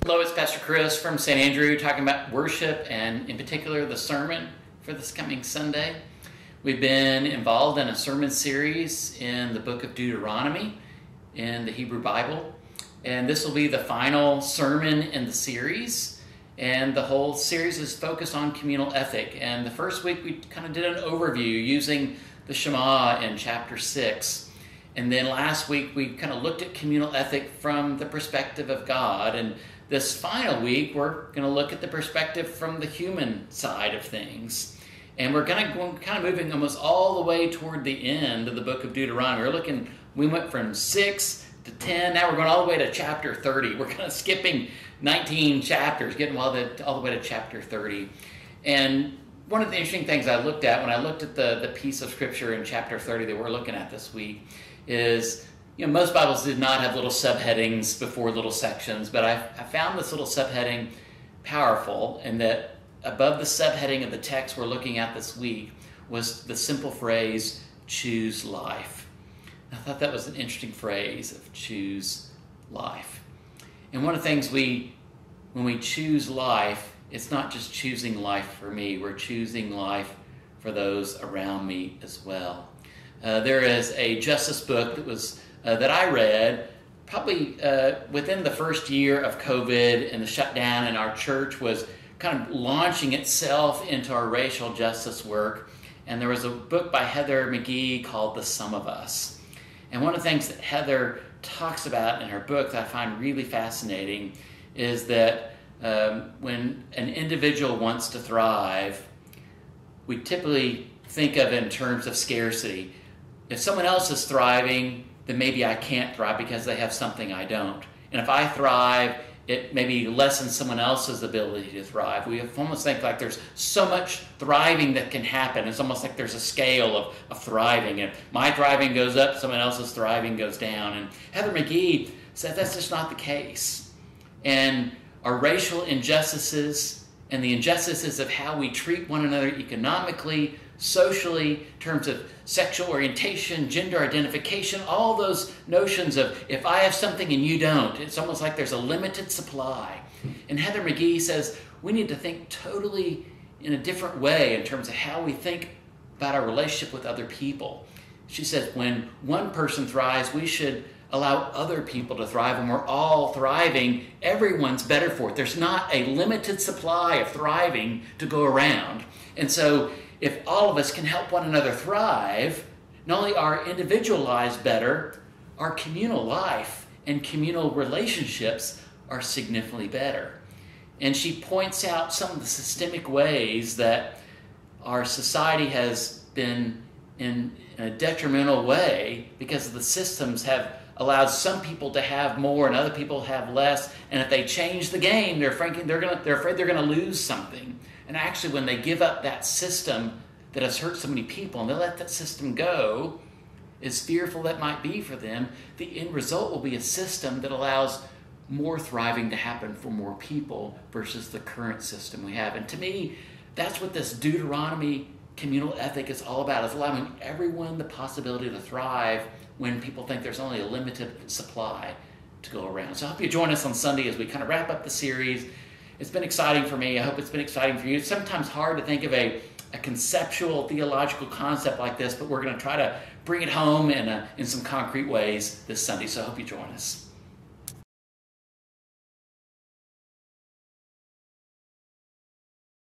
Hello, it's Pastor Chris from St. Andrew talking about worship and in particular the sermon for this coming Sunday. We've been involved in a sermon series in the book of Deuteronomy in the Hebrew Bible, and this will be the final sermon in the series, and the whole series is focused on communal ethic. And the first week we kind of did an overview using the Shema in chapter 6. And then last week we kind of looked at communal ethic from the perspective of God. And this final week we're going to look at the perspective from the human side of things. And we're going to go kind of moving almost all the way toward the end of the book of Deuteronomy. We went from 6 to 10, now we're going all the way to chapter 30. We're kind of skipping 19 chapters, getting all the way to chapter 30. And one of the interesting things I looked at when I looked at the piece of scripture in chapter 30 that we're looking at this week is, most Bibles did not have little subheadings before little sections, but I found this little subheading powerful, and that above the subheading of the text we're looking at this week was the simple phrase, choose life. I thought that was an interesting phrase, of choose life. And one of the things when we choose life, it's not just choosing life for me, we're choosing life for those around me as well. There is a justice book that I read probably within the first year of COVID, and the shutdown, and our church was kind of launching itself into our racial justice work. And there was a book by Heather McGhee called The Sum of Us. And one of the things that Heather talks about in her book that I find really fascinating is that when an individual wants to thrive, we typically think of it in terms of scarcity. If someone else is thriving, then maybe I can't thrive because they have something I don't. And if I thrive, it maybe lessens someone else's ability to thrive. We almost think like there's so much thriving that can happen. It's almost like there's a scale of thriving. And my thriving goes up, someone else's thriving goes down. And Heather McGhee said that's just not the case. And our racial injustices and the injustices of how we treat one another economically, socially, in terms of sexual orientation, gender identification, all those notions of if I have something and you don't, it's almost like there's a limited supply. And Heather McGhee says we need to think totally in a different way in terms of how we think about our relationship with other people. She says when one person thrives, we should allow other people to thrive. When we're all thriving, everyone's better for it. There's not a limited supply of thriving to go around. And so if all of us can help one another thrive, not only are individual lives better, our communal life and communal relationships are significantly better. And she points out some of the systemic ways that our society has been in a detrimental way because the systems have allowed some people to have more and other people have less. And if they change the game, they're afraid they're going to lose something. And actually, when they give up that system that has hurt so many people and they let that system go, as fearful that might be for them, the end result will be a system that allows more thriving to happen for more people versus the current system we have. And to me, that's what this Deuteronomy communal ethic is all about, is allowing everyone the possibility to thrive when people think there's only a limited supply to go around. So I hope you join us on Sunday as we kind of wrap up the series. It's been exciting for me. I hope it's been exciting for you. It's sometimes hard to think of a conceptual theological concept like this, but we're going to try to bring it home in some concrete ways this Sunday. So I hope you join us.